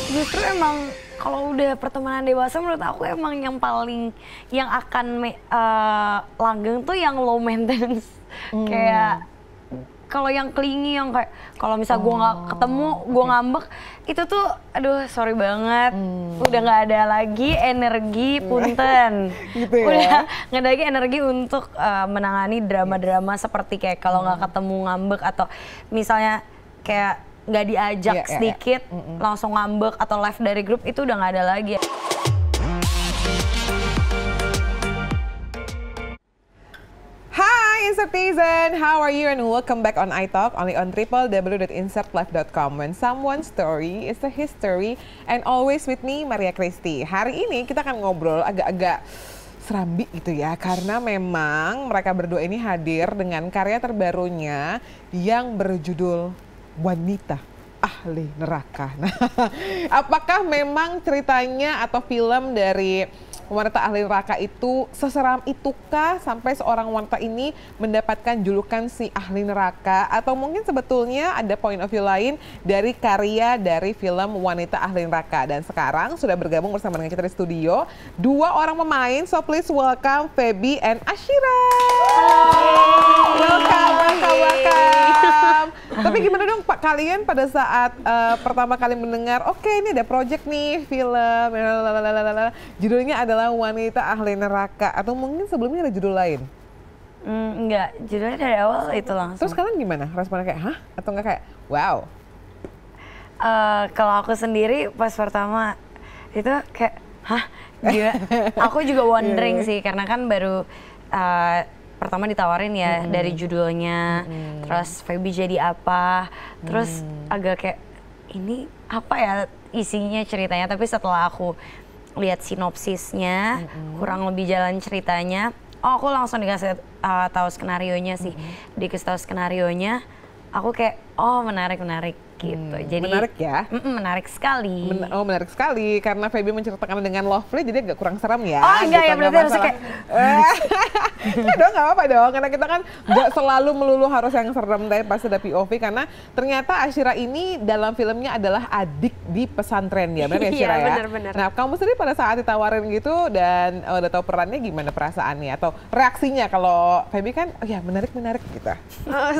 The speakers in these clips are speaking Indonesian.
Justru emang kalau udah pertemanan dewasa menurut aku emang yang paling yang akan langgeng tuh yang low maintenance. Kayak kalau yang clingy yang kayak kalau misal gue nggak ketemu, gue ngambek, itu tuh aduh sorry banget, udah nggak ada lagi energi punten, Gitu ya? Udah nggak ada lagi energi untuk menangani drama-drama seperti kayak kalau nggak ketemu ngambek atau misalnya kayak nggak diajak sedikit langsung ngambek atau live dari grup itu udah nggak ada lagi. Hi Insertizen, how are you and welcome back on iTalk only on www.insertlife.com when someone's story is a history and always with me Maria Christy. Hari ini kita akan ngobrol agak-agak serambi gitu ya karena memang mereka berdua ini hadir dengan karya terbarunya yang berjudul Wanita Ahli Neraka. Nah, apakah memang ceritanya atau film dari Wanita Ahli Neraka itu seseram itukah sampai seorang wanita ini mendapatkan julukan si ahli neraka, atau mungkin sebetulnya ada point of view lain dari karya dari film Wanita Ahli Neraka? Dan sekarang sudah bergabung bersama dengan kita di studio dua orang pemain, so please welcome Feby and Ashira. Welcome. Tapi gimana dong Pak, kalian pada saat pertama kali mendengar, oke, ini ada project nih film, judulnya adalah Wanita Ahli Neraka, atau mungkin sebelumnya ada judul lain? Enggak, judulnya dari awal itu langsung. Terus kalian gimana? Responnya kayak, hah? Atau enggak kayak, wow? Kalau aku sendiri pas pertama itu kayak, hah? Gila. Aku juga wondering sih, karena kan baru pertama ditawarin ya dari judulnya, terus Feby jadi apa, terus agak kayak, ini apa ya isinya ceritanya, tapi setelah aku lihat sinopsisnya, kurang lebih jalan ceritanya, aku langsung dikasih tahu skenarionya sih. Dikasih tahu skenarionya, aku kayak menarik gitu. Jadi menarik ya? Menarik sekali. Menarik sekali karena Feby menceritakan dengan lovely, jadi agak kurang seram ya. Oh enggak gitu, ya, berarti harusnya kayak enggak dong, nggak apa-apa dong, karena kita kan nggak selalu melulu harus yang serem, tapi pasti ada POV, karena ternyata Ashira ini dalam filmnya adalah adik di pesantren ya, benar ya Ashira ya? Benar-benar. Nah, kamu sendiri pada saat ditawarin gitu dan udah tahu perannya, gimana perasaannya atau reaksinya? Kalau Feby kan, oh ya menarik gitu.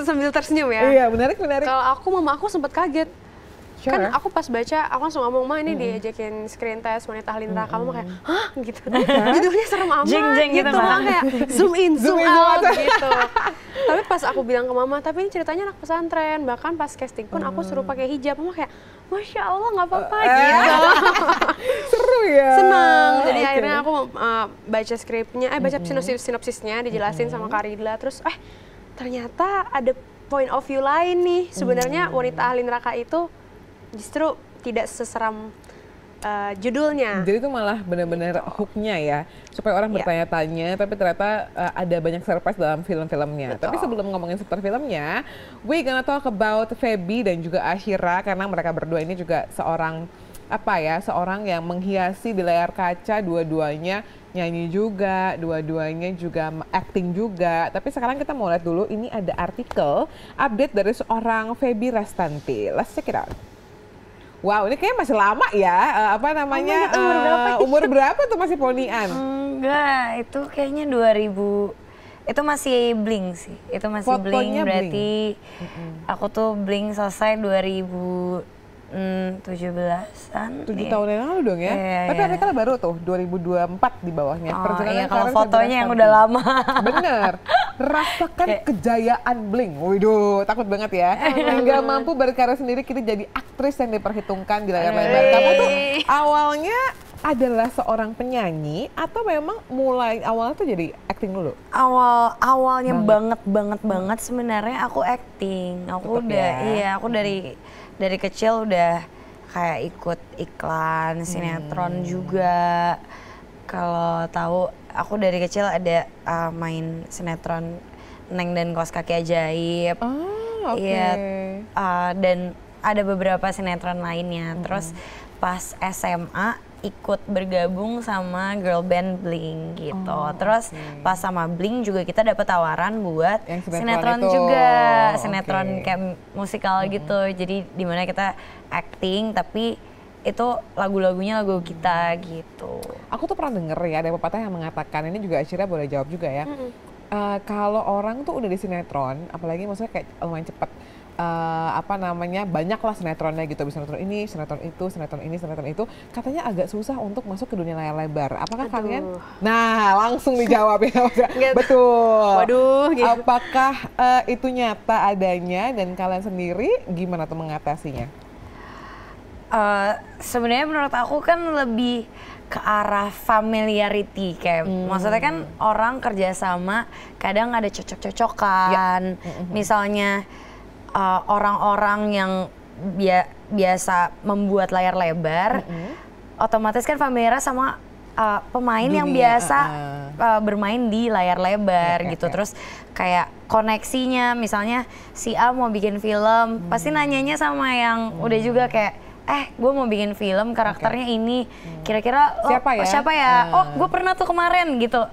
Sambil tersenyum ya? Iya, menarik. Kalau mama aku sempat kaget. Sure. Kan aku pas baca, aku langsung ngomong, Ma ini diajakin screen test Wanita Ahli Neraka. Kamu kayak, hah? Gitu. Judulnya serem amat Jeng-jeng gitu, Mama kayak zoom in, zoom out gitu. Tapi pas aku bilang ke Mama, tapi ini ceritanya anak pesantren. Bahkan pas casting pun aku suruh pakai hijab. Mama kayak, Masya Allah nggak apa-apa gitu. Seru ya? Senang. Jadi akhirnya aku baca skripnya, baca sinopsisnya, dijelasin sama Karidla. Terus ternyata ada point of view lain nih. Sebenarnya Wanita Ahli Neraka itu justru tidak seseram judulnya. Jadi itu malah benar-benar hooknya ya, supaya orang bertanya-tanya, tapi ternyata ada banyak surprise dalam film-filmnya. Tapi sebelum ngomongin seputar filmnya, we gonna talk about Feby dan juga Ashira, karena mereka berdua ini juga seorang yang menghiasi di layar kaca, dua-duanya nyanyi juga, dua-duanya juga acting juga. Tapi sekarang kita mau lihat dulu, ini ada artikel update dari seorang Feby Rastanti. Let's check it out. Wow, ini kayaknya masih lama ya, umur berapa tuh masih ponian? Enggak, itu kayaknya 2000, itu masih bling sih, itu masih Fotonya bling, berarti aku tuh bling selesai 2017-an. 7 tahun yang lalu dong ya? Tapi artikel baru tuh, 2024 di bawahnya. Iya, kalau fotonya yang udah lama. Bener, rasakan kejayaan bling. Waduh, takut banget ya. Hingga mampu berkarya sendiri, kita jadi aktris yang diperhitungkan di layar lebar. Kamu tuh awalnya adalah seorang penyanyi atau memang mulai awalnya tuh jadi acting dulu? Awalnya banget sebenarnya aku acting. Aku aku dari kecil udah kayak ikut iklan, sinetron juga. Kalau tahu, aku dari kecil ada main sinetron Neng dan Kaos Kaki Ajaib. Iya, dan ada beberapa sinetron lainnya. Terus pas SMA ikut bergabung sama girl band Bling gitu. Terus pas sama Bling juga kita dapat tawaran buat sinetron juga, sinetron kayak musikal gitu. Jadi dimana kita acting tapi itu lagu-lagunya lagu kita gitu. Aku tuh pernah denger ya, ada pepatah yang mengatakan, ini juga Ashira boleh jawab juga ya. Kalau orang tuh udah di sinetron, apalagi maksudnya kayak lumayan cepet, banyaklah sinetronnya gitu, bisa sinetron ini, sinetron itu, sinetron ini, sinetron itu, katanya agak susah untuk masuk ke dunia layar lebar. Apakah kalian? Nah, langsung dijawab ya. Betul. Waduh. Gitu. Apakah itu nyata adanya dan kalian sendiri gimana tuh mengatasinya? Sebenarnya menurut aku kan lebih ke arah familiarity, kayak maksudnya kan orang kerjasama kadang ada cocok-cocokan. Misalnya orang-orang yang biasa membuat layar lebar, otomatis kan familiar sama pemain yang biasa bermain di layar lebar gitu. Terus kayak koneksinya, misalnya si A mau bikin film, pasti nanyanya sama yang udah juga kayak, gue mau bikin film, karakternya ini, kira-kira siapa ya? Oh, gue pernah tuh kemarin gitu.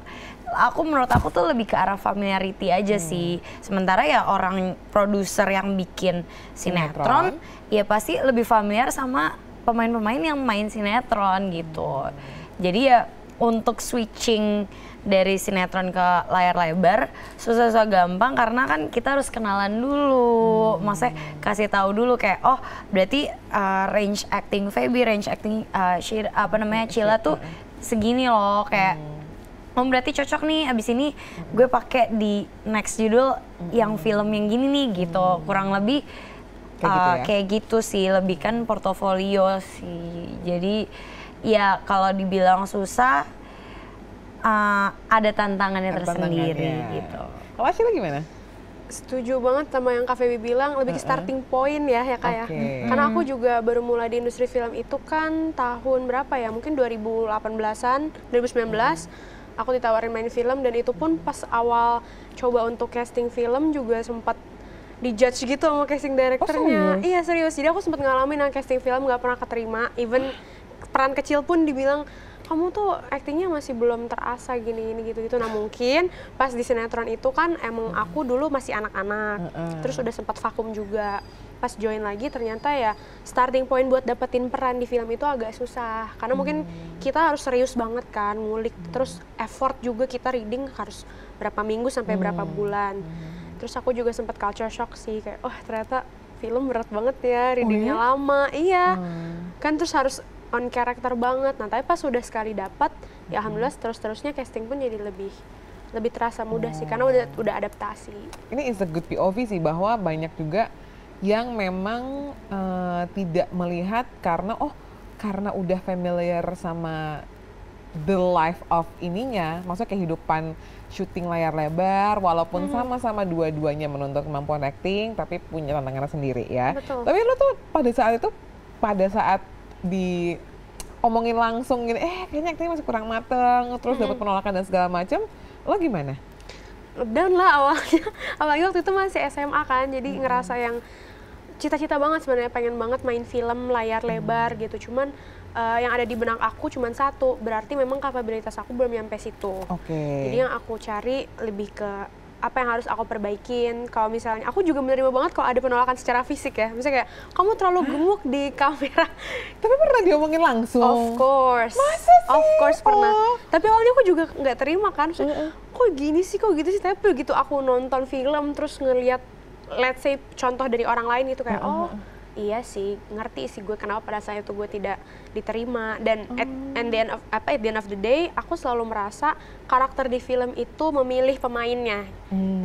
Menurut aku tuh lebih ke arah familiarity aja sih. Sementara ya orang produser yang bikin sinetron, ya pasti lebih familiar sama pemain-pemain yang main sinetron gitu. Jadi ya untuk switching dari sinetron ke layar lebar susah-susah gampang karena kan kita harus kenalan dulu, maksudnya kasih tahu dulu kayak berarti range acting Feby, range acting Cila tuh segini loh, kayak berarti cocok nih abis ini gue pakai di next judul yang film yang gini nih gitu, kurang lebih kayak gitu sih, lebih kan portofolio sih. Jadi ya kalau dibilang susah, ada tantangannya tersendiri gitu. Kalau Ashila gimana? Setuju banget sama yang Kak Feby bilang, lebih ke starting point ya Kak ya. Karena aku juga baru mulai di industri film itu kan tahun berapa ya, mungkin 2018-an, 2019 aku ditawarin main film, dan itu pun pas awal coba untuk casting film juga sempat dijudge gitu sama casting directornya. Iya serius, jadi aku sempat ngalamin yang casting film gak pernah keterima, even peran kecil pun dibilang kamu tuh aktingnya masih belum terasa gini gitu. Nah mungkin pas di sinetron itu kan emang aku dulu masih anak-anak, terus udah sempat vakum juga. Pas join lagi ternyata ya starting point buat dapetin peran di film itu agak susah, karena mungkin kita harus serius banget kan, ngulik, terus effort juga, kita reading harus berapa minggu sampai berapa bulan. Terus aku juga sempat culture shock sih, kayak ternyata film berat banget ya, readingnya lama, kan terus harus on karakter banget. Nah tapi pas udah sekali dapat, ya alhamdulillah terus-terusnya casting pun jadi lebih terasa mudah sih, karena udah adaptasi. Ini is a good POV sih, bahwa banyak juga yang memang tidak melihat karena udah familiar sama the life of ininya, maksudnya kehidupan syuting layar lebar, walaupun sama-sama dua-duanya menuntut kemampuan acting, tapi punya tantangannya sendiri ya. Betul. Tapi lo tuh pada saat diomongin langsung gini, kayaknya aktingnya masih kurang mateng, terus dapat penolakan dan segala macam, lo gimana? Down lah awalnya, apalagi waktu itu masih SMA kan, jadi ngerasa yang cita-cita banget sebenarnya, pengen banget main film layar lebar gitu, cuman yang ada di benak aku cuman satu, berarti memang kapabilitas aku belum nyampe situ. Jadi yang aku cari lebih ke apa yang harus aku perbaikin. Kalau misalnya aku juga menerima banget kalau ada penolakan secara fisik ya, misalnya kayak kamu terlalu gemuk di kamera. Tapi pernah diomongin langsung? Of course. Masa sih? Of course pernah. Tapi awalnya aku juga nggak terima kan, kok gini sih, kok gitu sih. Tapi begitu aku nonton film terus ngelihat, let's say contoh dari orang lain gitu, kayak iya sih, ngerti sih gue kenapa pada saat itu gue tidak diterima. Dan at the end of the day, aku selalu merasa karakter di film itu memilih pemainnya.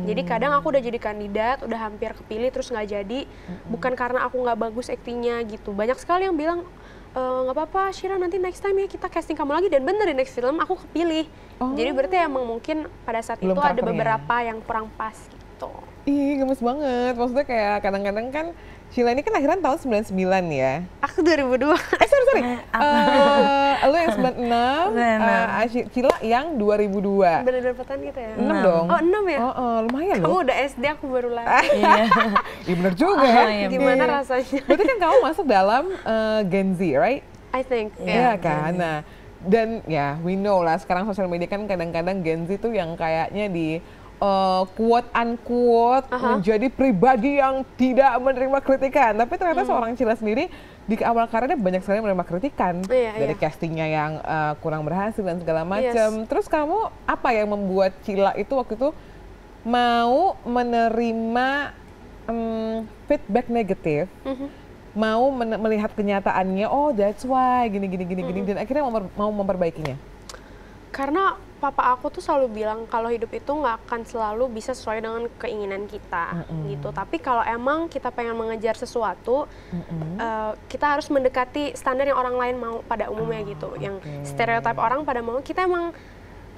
Jadi kadang aku udah jadi kandidat, udah hampir kepilih terus nggak jadi, bukan karena aku nggak bagus aktingnya gitu. Banyak sekali yang bilang, nggak apa-apa Shira, nanti next time ya kita casting kamu lagi, dan bener di next film aku kepilih. Jadi berarti emang mungkin pada saat itu ada beberapa yang kurang pas gitu. Ih, gemes banget. Maksudnya kayak kadang-kadang kan Sheila ini kan lahiran tahun 99 ya? Aku 2002. Sorry. Lo yang 96, Sheila yang 2002. Bener-bener petan gitu ya? 6 dong? Oh 6 ya? Lumayan loh. Kamu udah SD, aku baru lahir. Iya bener juga ya. Gimana rasanya? Berarti kan kamu masuk dalam Gen Z, right? I think. Iya kan? Nah, dan ya we know lah sekarang sosial media kan kadang-kadang Gen Z tuh yang kayaknya di quote unquote menjadi pribadi yang tidak menerima kritikan, tapi ternyata seorang Sheila sendiri di awal karirnya banyak sekali menerima kritikan dari castingnya yang kurang berhasil dan segala macam. Terus kamu apa yang membuat Cila itu waktu itu mau menerima feedback negatif, mau melihat kenyataannya, oh that's why gini dan akhirnya mau memperbaikinya? Karena papa aku tuh selalu bilang kalau hidup itu nggak akan selalu bisa sesuai dengan keinginan kita gitu. Tapi kalau emang kita pengen mengejar sesuatu, kita harus mendekati standar yang orang lain mau pada umumnya gitu. Yang stereotip orang pada mau, kita emang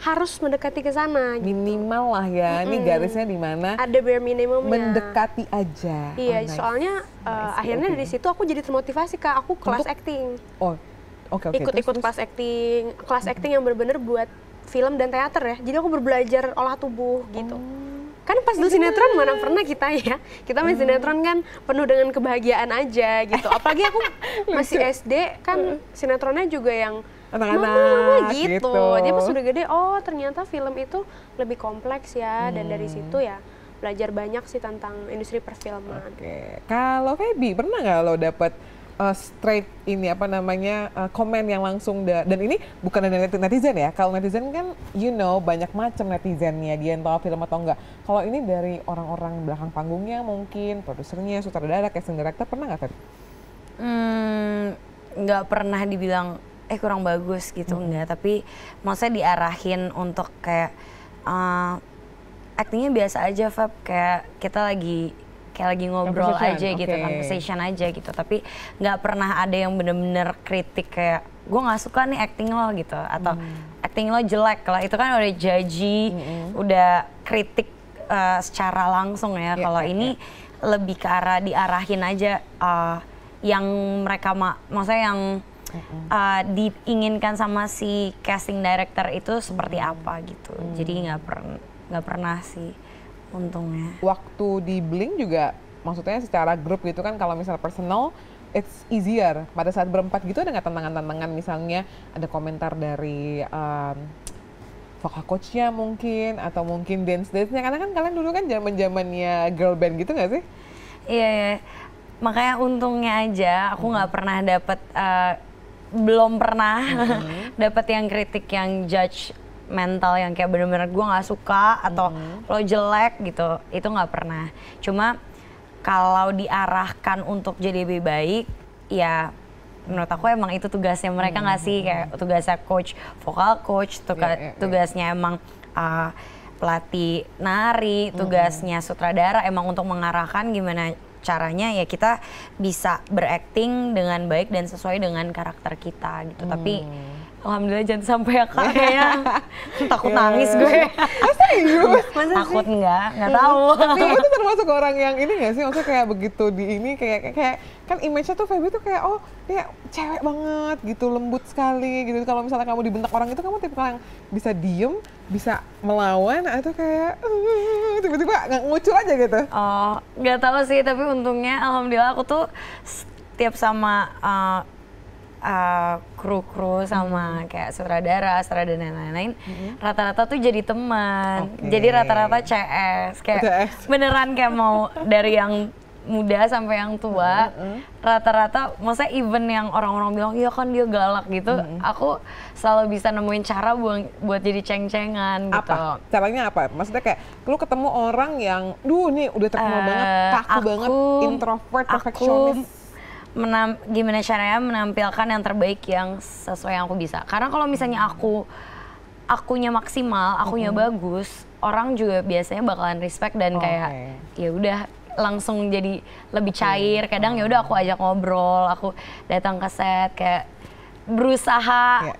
harus mendekati ke sana. Gitu. Minimal lah ya, ini garisnya di mana? Ada bare minimumnya. Mendekati aja. Iya, soalnya akhirnya dari situ aku jadi termotivasi Kak. Aku kelas acting. Ikut kelas acting yang benar-benar buat film dan teater ya. Jadi aku berbelajar olah tubuh gitu. Kan pas dulu sinetron mana pernah kita ya. Kita main sinetron kan penuh dengan kebahagiaan aja gitu. Apalagi aku masih SD kan sinetronnya juga yang anak-anak gitu. Jadi pas udah gede, oh ternyata film itu lebih kompleks ya. Dan dari situ ya belajar banyak sih tentang industri perfilman. Kalau Feby pernah nggak lo dapet straight ini komen yang langsung dan ini bukan dari netizen ya. Kalau netizen kan banyak macam netizennya, dia tahu film atau enggak. Kalau ini dari orang-orang belakang panggungnya mungkin, produsernya, sutradara, casting director, pernah nggak Feby? Nggak pernah dibilang kurang bagus gitu, enggak. Tapi maksudnya diarahin untuk kayak actingnya biasa aja Feb, kayak kita lagi ngobrol aja gitu, conversation aja gitu. Tapi nggak pernah ada yang bener-bener kritik kayak gue nggak suka nih acting lo gitu, atau acting lo jelek lah. Itu kan udah judgy, udah kritik secara langsung ya. Kalau ini lebih ke arah diarahin aja yang mereka maksudnya yang diinginkan sama si casting director itu seperti apa gitu. Jadi nggak pernah sih. Untungnya. Waktu di Blink juga, maksudnya secara grup gitu kan, kalau misalnya personal, it's easier. Pada saat berempat gitu ada nggak tantangan-tantangan, misalnya ada komentar dari vokal coachnya mungkin, atau mungkin dance-nya, karena kan kalian dulu kan zaman-zamannya girl band gitu nggak sih? Iya. Makanya untungnya aja aku nggak pernah dapet, belum pernah dapet yang kritik yang judge mental yang kayak bener-bener gue nggak suka atau lo jelek gitu, itu nggak pernah. Cuma kalau diarahkan untuk jadi lebih baik, ya menurut aku emang itu tugasnya mereka nggak sih, kayak tugasnya coach, vokal coach, tugasnya emang pelatih nari, tugasnya sutradara emang untuk mengarahkan gimana caranya ya kita bisa berakting dengan baik dan sesuai dengan karakter kita gitu. Tapi alhamdulillah jangan sampai ya Kak, kayaknya takut nangis gue. Serius? Takut nggak tahu. Tapi itu termasuk orang yang ini nggak sih, maksudnya kayak begitu di ini kayak kan image-nya tuh Feby tuh kayak dia cewek banget gitu, lembut sekali gitu. Kalau misalnya kamu dibentak orang itu, kamu tipe yang bisa diem, bisa melawan, atau kayak tiba-tiba nggak ngucul aja gitu? Oh, nggak tahu sih, tapi untungnya alhamdulillah aku tuh setiap sama kru sama kayak sutradara dan lain-lain, rata-rata tuh jadi teman. Jadi rata-rata CS, kayak beneran kayak mau dari yang muda sampai yang tua, rata-rata, maksudnya even yang orang-orang bilang iya kan dia galak gitu, aku selalu bisa nemuin cara buat jadi ceng-cengan gitu. Apa? Caranya apa? Maksudnya kayak lu ketemu orang yang, nih udah terkenal banget, kaku banget, introvert, perfeksionis. Gimana caranya menampilkan yang terbaik yang sesuai yang aku bisa. Karena kalau misalnya akunya maksimal, akunya bagus, orang juga biasanya bakalan respect dan kayak ya udah langsung jadi lebih cair. Kadang ya udah aku ajak ngobrol, aku datang ke set kayak berusaha.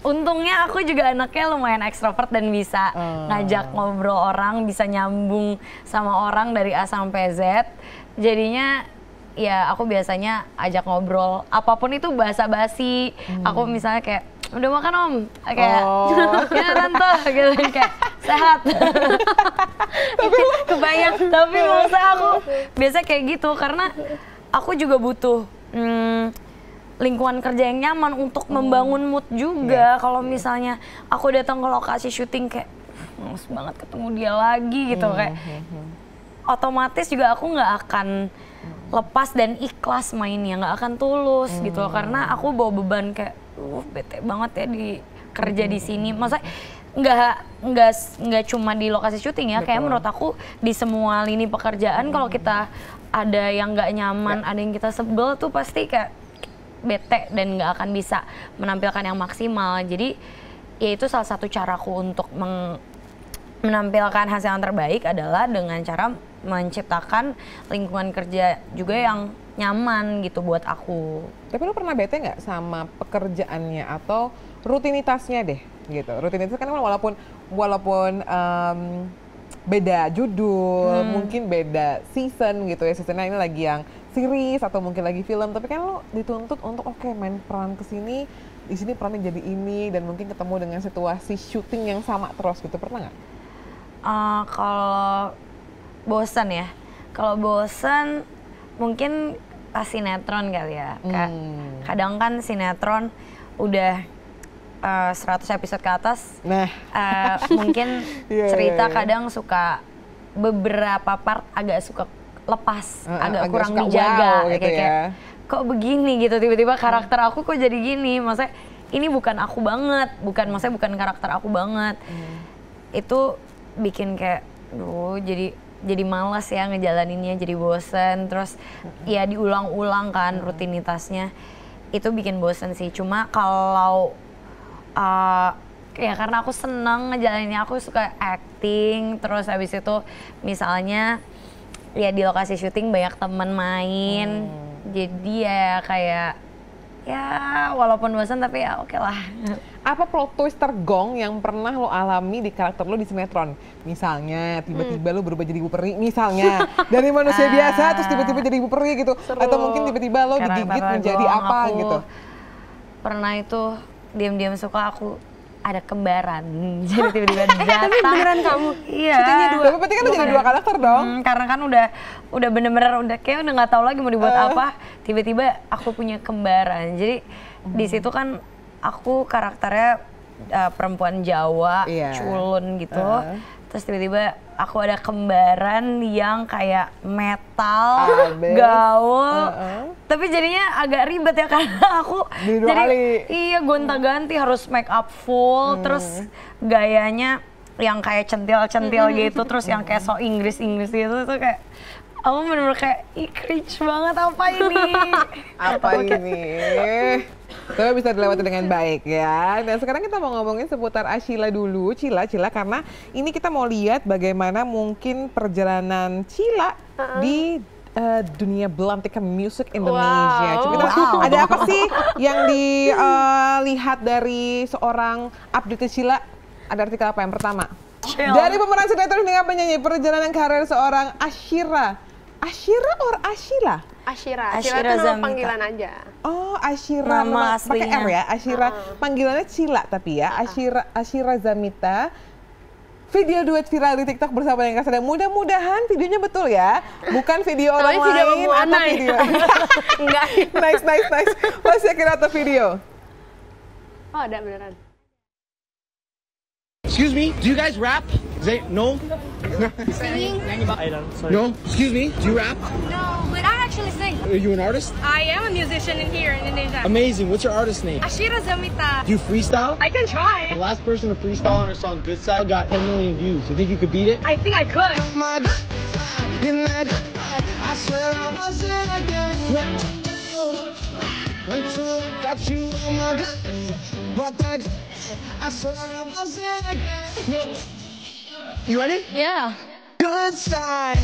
Untungnya aku juga anaknya lumayan ekstrovert dan bisa ngajak ngobrol orang, bisa nyambung sama orang dari A sampai Z. Jadinya ya aku biasanya ajak ngobrol, apapun itu basa-basi. Aku misalnya kayak, udah makan om? Kayak, ya tante, gitu, kayak sehat. Tapi kebayang, tapi maksudnya aku biasa kayak gitu, karena aku juga butuh lingkungan kerja yang nyaman untuk membangun mood juga. Kalau misalnya aku datang ke lokasi syuting kayak, males banget ketemu dia lagi gitu, kayak otomatis juga aku nggak akan lepas dan ikhlas mainnya, nggak akan tulus gitu loh, karena aku bawa beban kayak bete banget ya di kerja di sini. Maksudnya nggak cuma di lokasi syuting ya, kayak menurut aku di semua lini pekerjaan kalau kita ada yang nggak nyaman, ada yang kita sebel tuh pasti kayak bete dan nggak akan bisa menampilkan yang maksimal. Jadi ya itu salah satu caraku untuk menampilkan hasil yang terbaik adalah dengan cara menciptakan lingkungan kerja juga yang nyaman gitu buat aku. Tapi lu pernah bete nggak sama pekerjaannya atau rutinitasnya deh gitu? Rutinitas kan walaupun beda judul, mungkin beda season gitu ya, seasonnya ini lagi yang series atau mungkin lagi film, tapi kan lo dituntut untuk main peran kesini, di sini perannya jadi ini, dan mungkin ketemu dengan situasi syuting yang sama terus gitu, pernah nggak? Kalau bosan ya, kalau bosan mungkin pas sinetron kali ya. Kadang kan sinetron udah 100 episode ke atas, mungkin cerita kadang suka beberapa part agak suka lepas, agak kurang dijaga, gitu kayak kok begini gitu, tiba-tiba karakter aku kok jadi gini, maksudnya ini bukan aku banget, maksudnya bukan karakter aku banget. Itu bikin kayak, jadi malas ya ngejalaninnya, jadi bosen, terus ya diulang-ulang kan rutinitasnya, itu bikin bosen sih. Cuma kalau ya karena aku seneng ngejalaninnya, aku suka acting, terus habis itu misalnya ya di lokasi syuting banyak temen main, jadi ya kayak ya walaupun bosan tapi ya oke lah. Apa plot twist tergong yang pernah lo alami di karakter lo di sinetron? Misalnya tiba-tiba lo berubah jadi ibu peri misalnya, dari manusia biasa terus tiba-tiba jadi ibu peri gitu. Seru. Atau mungkin tiba-tiba lo digigit menjadi apa gitu. Pernah itu diam-diam suka aku ada kembaran, jadi tiba-tiba datang. Tapi beneran kamu? Iya. Tapi berarti kan lo jadi dua karakter dong? Karena kan udah bener-bener kayak udah nggak tahu lagi mau dibuat apa. Tiba-tiba aku punya kembaran. Jadi di situ kan aku karakternya perempuan Jawa, culun gitu. Terus tiba-tiba aku ada kembaran yang kayak metal, gaul. Tapi jadinya agak ribet ya karena aku jadi gonta-ganti harus make up full, terus gayanya yang kayak centil-centil gitu, terus yang kayak so Inggris-Inggris gitu tuh kayak aku bener-bener kayak cringe banget, apa ini? Apa ini? Tapi bisa dilewati dengan baik ya. Dan sekarang kita mau ngomongin seputar Ashila dulu, Cila, karena ini kita mau lihat bagaimana mungkin perjalanan Cila di dunia belantika musik Indonesia. Ada apa sih yang dilihat dari seorang update Cila? Ada artikel apa yang pertama? Dari pemeran sinetron hingga penyanyi, perjalanan karir seorang Ashira. Ashira or Ashila? Ashira itu nama panggilan aja. Oh, Ashira nama pakai R ya? Ashira, panggilannya Cila tapi ya. Ashira Zamita. Video duet viral di TikTok bersama yang kasar. Mudah-mudahan videonya betul ya. Bukan video orang lain atau video. Enggak. Nice. Masih kira atau video? Oh, ada beneran. Excuse me, do you guys rap? No? Singing? No? Excuse me, do you rap? No, but I actually sing. Are you an artist? I am a musician in here in Indonesia. Amazing, what's your artist name? Ashira Zamita. Do you freestyle? I can try. The last person to freestyle on her song Good Side got 10 million views. You think you could beat it? I think I could. You ready? Yeah. Good Side.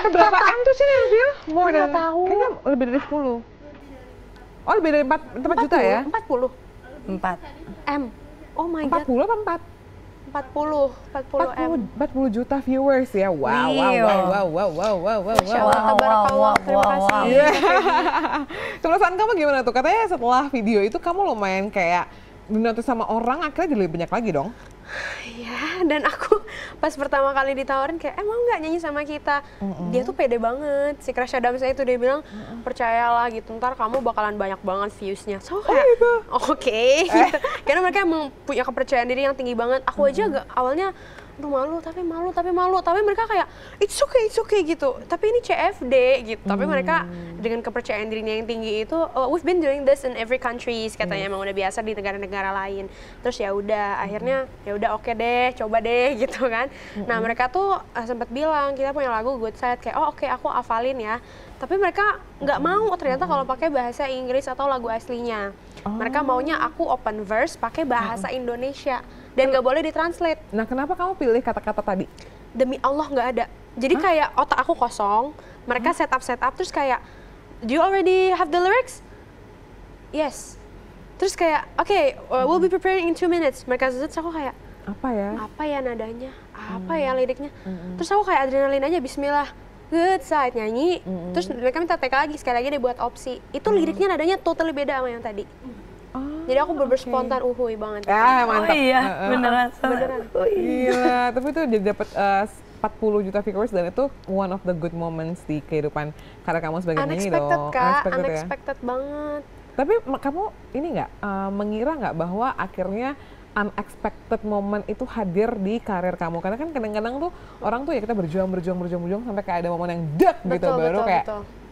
Berapa M tuh sih Neville? More than, kayaknya lebih dari 10. Oh, lebih dari 4 juta ya? 40. 4 M. Oh my god. 40 apa 4? 40 M. 40 juta viewers ya. Wow. Masya Allah, tabarakallah. Terima kasih. Perasaan kamu gimana tuh? Katanya setelah video itu kamu lumayan kayak dinotis sama orang, akhirnya jadi lebih banyak lagi dong. Ya, dan aku pas pertama kali ditawarin kayak emang nggak nyanyi sama kita. Dia tuh pede banget. Si Crush Adam saya itu dia bilang percayalah gitu, ntar kamu bakalan banyak banget viewsnya. So kayak oke. Gitu. Karena mereka emang punya kepercayaan diri yang tinggi banget. Aku aja agak awalnya aduh malu, tapi mereka kayak it's okay gitu. Tapi ini CFD gitu. Tapi mereka dengan kepercayaan dirinya yang tinggi itu, we've been doing this in every countries katanya, emang udah biasa di negara-negara lain. Terus ya udah, akhirnya ya udah oke deh, coba deh gitu kan. Nah mereka tuh sempat bilang kita punya lagu Good Side kayak oke aku hafalin ya. Tapi mereka nggak mau ternyata kalau pakai bahasa Inggris atau lagu aslinya. Mereka maunya aku open verse pakai bahasa Indonesia. Dan nggak boleh ditranslate. Nah, kenapa kamu pilih kata-kata tadi? Demi Allah nggak ada. Jadi kayak otak aku kosong, mereka setup, terus kayak, do you already have the lyrics? Yes. Terus kayak, okay, we'll be preparing in 2 minutes. Mereka terus aku kayak, apa ya nadanya? Apa ya liriknya? Terus aku kayak adrenalin aja, bismillah. Good Side, nyanyi. Terus mereka minta take lagi, sekali lagi dia buat opsi. Itu liriknya nadanya totally beda sama yang tadi. Jadi aku berspontan uhuy banget. Mantap. Oh iya, beneran. Gila, tapi itu jadi dapat 40 juta viewers dan itu one of the good moments di kehidupan karena kamu sebagai penyanyi dong. Unexpected Kak, ya? unexpected banget. Tapi kamu ini nggak mengira nggak bahwa akhirnya unexpected moment itu hadir di karir kamu? Karena kan kadang-kadang tuh orang tuh ya kita berjuang sampai kayak ada momen yang dek gitu baru kayak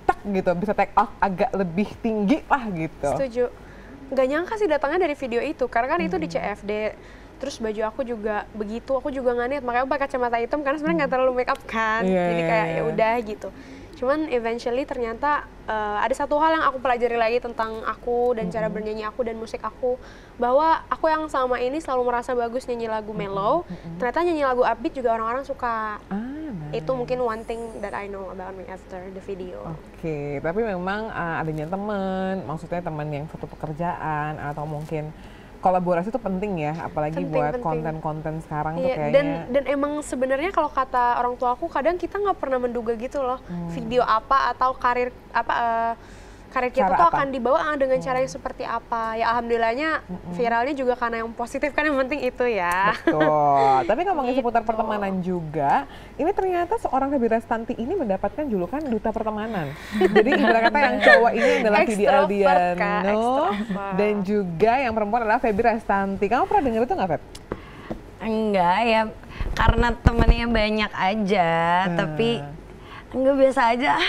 tak gitu bisa take off agak lebih tinggi lah gitu. Setuju. Nggak nyangka sih datangnya dari video itu, karena kan itu di CFD. Terus baju aku juga begitu, aku juga nggak niat, makanya aku pakai kacamata hitam karena sebenarnya nggak terlalu make up kan. Jadi kayak ya udah gitu. Cuman eventually ternyata ada satu hal yang aku pelajari lagi tentang aku dan cara bernyanyi aku dan musik aku, bahwa aku yang sama ini selalu merasa bagus nyanyi lagu mellow, ternyata nyanyi lagu upbeat juga orang-orang suka. Itu mungkin one thing that I know about me after the video. Oke, tapi memang adanya teman, maksudnya teman yang satu pekerjaan atau mungkin kolaborasi itu penting ya, apalagi buat konten-konten sekarang tuh kayaknya. Dan emang sebenarnya kalau kata orang tua aku kadang kita nggak pernah menduga gitu loh, video apa atau karir kita tuh akan dibawa dengan cara yang seperti apa. Ya alhamdulillahnya viralnya juga karena yang positif kan, yang penting itu ya. Betul. Tapi ngomongin seputar pertemanan juga, ini ternyata seorang Febi Restanti ini mendapatkan julukan duta pertemanan. Jadi ibarat kata yang cowok ini adalah Vidi Aldiano dan juga yang perempuan adalah Febi Restanti. Kamu pernah dengar itu nggak, Feb? Enggak ya, karena temennya banyak aja, tapi enggak biasa aja.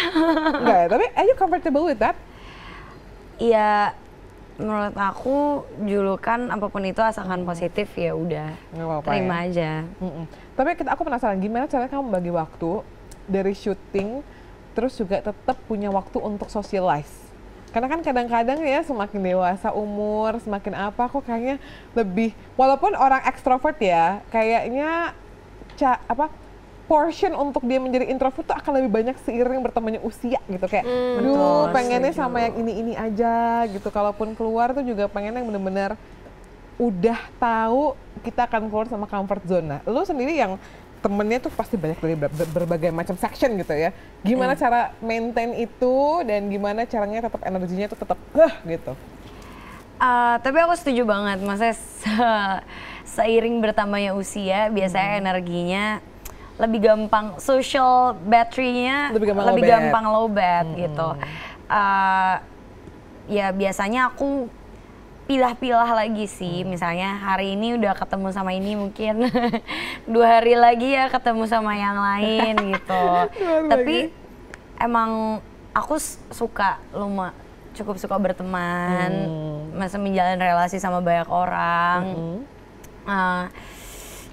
Enggak ya, tapi are you comfortable with that? Ya menurut aku julukan apapun itu asalkan positif ya udah terima aja. Tapi aku penasaran gimana caranya kamu bagi waktu dari syuting terus juga tetap punya waktu untuk socialize. Karena kan kadang-kadang ya semakin dewasa umur, semakin apa kok kayaknya lebih, walaupun orang ekstrovert ya, kayaknya portion untuk dia menjadi introvert tuh akan lebih banyak seiring bertambahnya usia gitu, kayak aduh pengennya sama yang ini aja gitu. Kalaupun keluar tuh juga pengennya yang bener-bener udah tahu kita akan keluar sama comfort zone. Nah, lu sendiri yang temennya tuh pasti banyak dari berbagai macam section gitu ya, gimana cara maintain itu dan gimana caranya tetap energinya tuh tetap gitu? Tapi aku setuju banget, maksudnya seiring bertambahnya usia biasanya energinya lebih gampang, social battery-nya lebih gampang low bat gitu. Ya biasanya aku pilah-pilah lagi sih, misalnya hari ini udah ketemu sama ini mungkin 2 hari lagi ya ketemu sama yang lain gitu. Tapi emang aku cukup suka berteman, masa menjalin relasi sama banyak orang.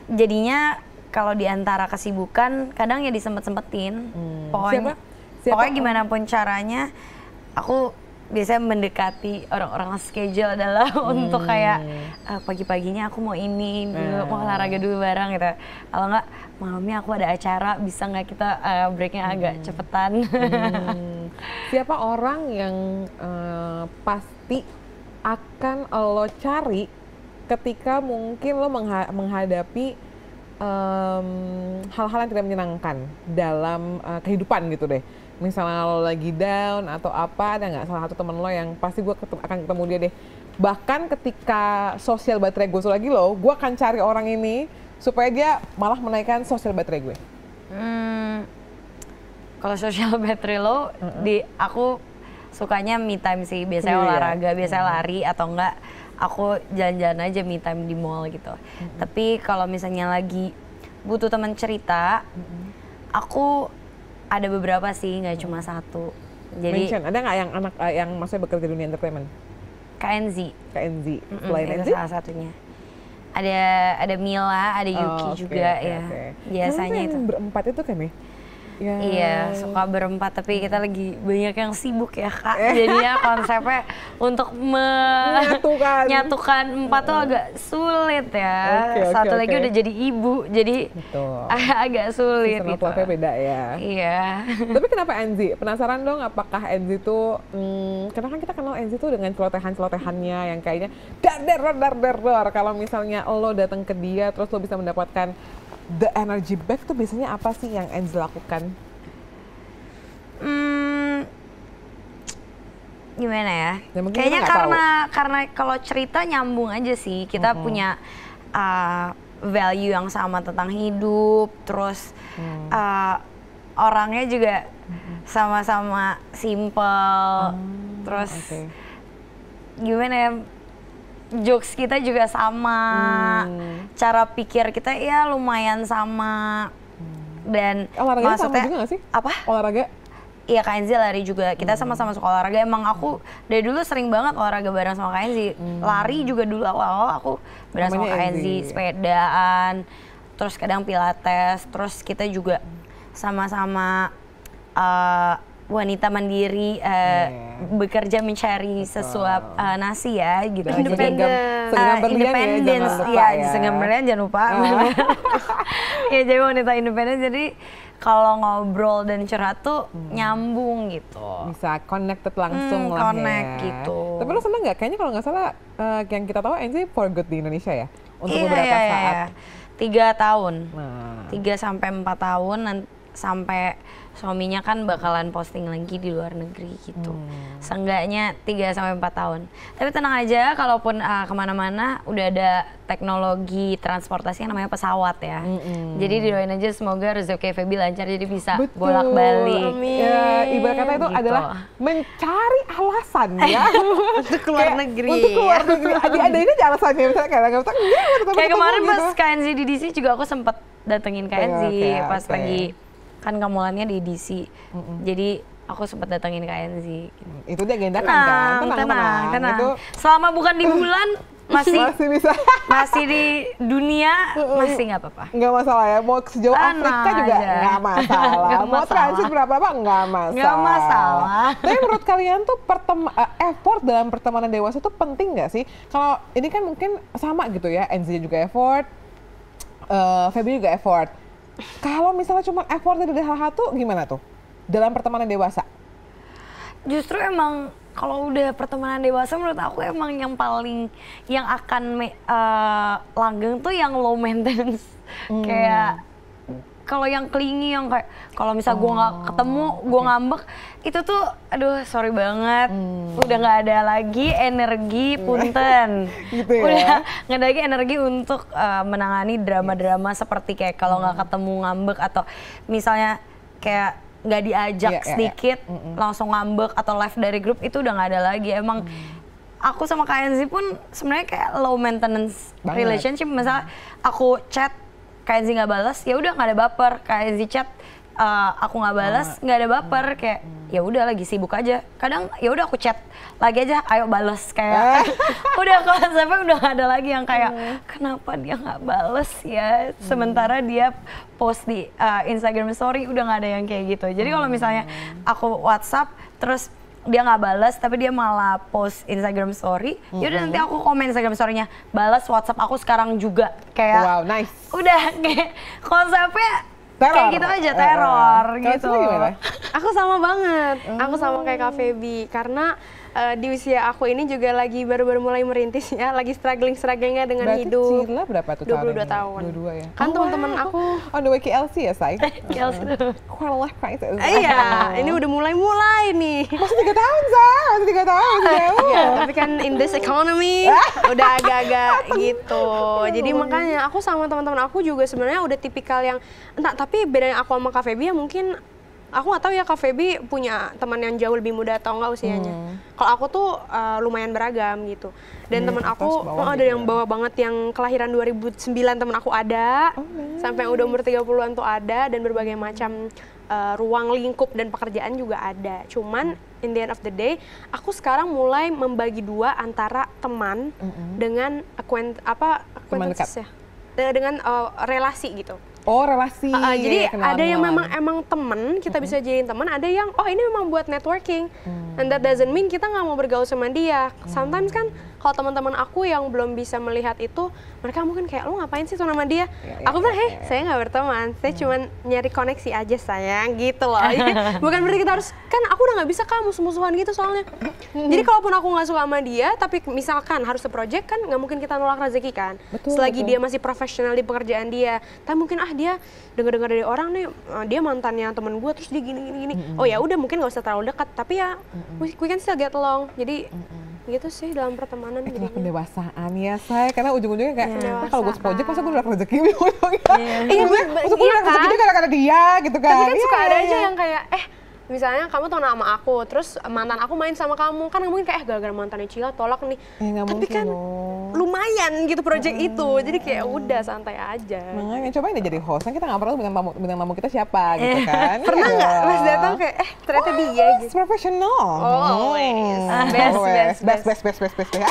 Jadinya kalau di antara kesibukan kadang ya disempet-sempetin. Pokoknya gimana pun caranya aku biasanya mendekati orang-orang schedule adalah untuk kayak pagi-paginya aku mau ini dulu, mau olahraga dulu bareng gitu. Kalau enggak malamnya aku ada acara, bisa nggak kita breaknya agak cepetan. Siapa orang yang pasti akan lo cari ketika mungkin lo menghadapi hal-hal yang tidak menyenangkan dalam kehidupan gitu deh. Misalnya lo lagi down atau apa, ada nggak salah satu temen lo yang pasti gue akan ketemu dia deh. Bahkan ketika sosial baterai gue lagi low, gue akan cari orang ini supaya dia malah menaikkan sosial baterai gue. Kalau sosial baterai low, aku sukanya me time sih. Biasanya olahraga, biasanya lari atau enggak aku jalan-jalan aja me time di mall gitu. Tapi kalau misalnya lagi butuh teman cerita, aku ada beberapa sih, nggak cuma satu. Jadi Mention, ada nggak yang anak yang maksudnya bekerja di dunia entertainment? KNZ. Selain itu NZ? salah satunya. Ada Mila, ada Yuki juga ya. Biasanya itu. Berempat itu kan ya? Ya. Iya, suka berempat, tapi kita lagi banyak yang sibuk ya Kak. Jadinya konsepnya untuk menyatukan empat tuh agak sulit ya. Satu lagi udah jadi ibu, jadi agak sulit. Seasonal life-nya beda ya. Iya. Tapi kenapa NZ? Penasaran dong apakah NZ tuh, karena kan kita kenal NZ tuh dengan celotehan-celotehannya yang kayaknya dar. Kalau misalnya lo datang ke dia terus lo bisa mendapatkan the energy back tuh biasanya apa sih yang Enzi lakukan? Gimana ya? Kayaknya karena kalau cerita nyambung aja sih. Kita punya value yang sama tentang hidup, terus orangnya juga sama-sama simple, terus gimana ya? Jokes kita juga sama, cara pikir kita ya lumayan sama, dan olahraga sama juga nggak sih? Apa? Olahraga? Iya, KNZ lari juga, kita sama-sama suka olahraga. Emang aku dari dulu sering banget olahraga bareng sama KNZ. Lari juga dulu awal-awal aku bareng sama KNZ, sepedaan, terus kadang pilates, terus kita juga sama-sama wanita mandiri, bekerja mencari sesuap nasi ya gitu. Independen jangan lupa. Ya, jadi wanita independen, jadi kalau ngobrol dan curhat tuh nyambung gitu. Bisa connected langsung lah gitu. Tapi lo seneng nggak? Kayaknya kalau nggak salah yang kita tahu NZ for good di Indonesia ya? Untuk beberapa saat. 3 tahun. 3-4 tahun sampai suaminya kan bakalan posting lagi di luar negeri gitu. Seenggaknya 3-4 tahun. Tapi tenang aja, kalaupun kemana-mana udah ada teknologi transportasi yang namanya pesawat ya. Jadi didoain aja semoga rezeki Feby lancar jadi bisa bolak-balik. Ya, ibarat kata itu adalah mencari alasan ya. Untuk keluar negeri. Untuk keluar negeri. Ada ini aja alasannya. Misalnya kayak kemarin pas KNZ di DC juga aku sempet datengin KNZ pas lagi kan kamulannya di DC, jadi aku sempat datengin KNZ. Itu dia agendakan kan? Tenang. Itu selama bukan di bulan masih bisa. Masih di dunia masih nggak apa-apa. Nggak masalah ya. Mau sejauh Afrika juga nggak masalah. Mau transit berapa nggak masalah. Nggak masalah. Tapi menurut kalian tuh effort dalam pertemanan dewasa tuh penting nggak sih? Kalau ini kan mungkin sama gitu ya. NZ juga effort, Feby juga effort. Kalau misalnya cuma effort dari hal-hal tuh gimana tuh dalam pertemanan dewasa? Justru emang kalau udah pertemanan dewasa menurut aku emang yang paling yang akan langgeng tuh yang low maintenance. Kayak kalau yang clingy yang kayak kalau misal gue nggak ketemu gue ngambek itu tuh aduh sorry banget udah nggak ada lagi energi punten gitu ya? Udah nggak ada lagi energi untuk menangani drama-drama seperti kayak kalau nggak ketemu ngambek atau misalnya kayak nggak diajak sedikit langsung ngambek atau live dari grup itu udah nggak ada lagi. Emang aku sama KNZ pun sebenarnya kayak low maintenance relationship. Misalnya aku chat KNZ nggak balas, ya udah nggak ada baper. KNZ chat, aku nggak balas, nggak ada baper. Kayak ya udah lagi sibuk aja. Kadang ya udah aku chat lagi aja, ayo balas kayak. Udah konsepnya udah nggak ada lagi yang kayak kenapa dia nggak balas ya. Sementara dia post di Instagram story udah nggak ada yang kayak gitu. Jadi kalau misalnya aku WhatsApp terus dia nggak balas tapi dia malah post Instagram story, yaudah nanti aku komen Instagram story-nya, balas WhatsApp aku sekarang juga, kayak wow, nice. Udah kayak konsepnya kayak gitu aja, teror gitu. Aku sama banget, aku sama kayak Kak Feby karena di usia aku ini juga lagi baru-baru mulai merintis ya, lagi strugglingnya dengan Berarti hidup. Cila berapa tuh 22 tahun? tahun. 22 ya? Kan teman-teman aku On the way ke LC ya, Say? Chelsea tuh. Quarter life crisis. Iya, ini udah mulai nih. Masih 3 tahun, Say. Masih 3 tahun, masih jauh. Ya, tapi kan in this economy udah agak-agak gitu. Jadi makanya aku sama teman-teman aku juga sebenarnya udah tipikal yang entah, tapi bedanya aku sama Kak Feby ya mungkin aku nggak tahu ya Kak Feby punya teman yang jauh lebih muda atau enggak usianya. Kalau aku tuh lumayan beragam gitu. Dan teman aku ada yang bawa banget yang kelahiran 2009 teman aku ada. Sampai yang udah umur 30-an tuh ada dan berbagai macam ruang lingkup dan pekerjaan juga ada. Cuman in the end of the day, aku sekarang mulai membagi dua antara teman dengan Teman dekat. ya. Dengan relasi gitu. Oh, relasi. Jadi kenalan, ada yang kenalan. emang temen, kita bisa jadiin teman, ada yang oh ini memang buat networking. And that doesn't mean kita nggak mau bergaul sama dia. Sometimes kan kalau teman-teman aku yang belum bisa melihat itu, mereka mungkin kayak lo ngapain sih tuh nama dia? Aku bilang, saya nggak berteman, saya cuma nyari koneksi aja sayang gitu loh. Bukan berarti kita harus, kan aku udah nggak bisa kamu musuh-musuhan gitu soalnya. Jadi kalaupun aku nggak suka sama dia, tapi misalkan harus se-project kan nggak mungkin kita nolak rezeki kan. Selagi dia masih profesional di pekerjaan dia, tapi mungkin dia dengar-dengar dari orang nih, dia mantannya temen gue terus dia gini. Oh ya udah mungkin nggak usah terlalu dekat, tapi ya we can still get along. Jadi gitu sih dalam pertemanan. Itulah pendewasaan ya, Say. Karena ujung-ujungnya kayak, kalau gue project masa gue udah rezeki ujungnya. Iya, masa gue udah rezeki juga gara-gara dia gitu kan. Tapi kan suka ada aja yang kayak, misalnya kamu temen sama aku, terus mantan aku main sama kamu, kan nggak mungkin kayak gara-gara mantannya Cila tolak nih. Tapi kan lumayan gitu project itu, jadi kayak udah santai aja. Makanya cobain deh jadi host, kan kita nggak pernah bintang tamu kita siapa gitu kan. Pernah nggak pas datang kayak, ternyata dia gitu. Profesional. Always. Best ya.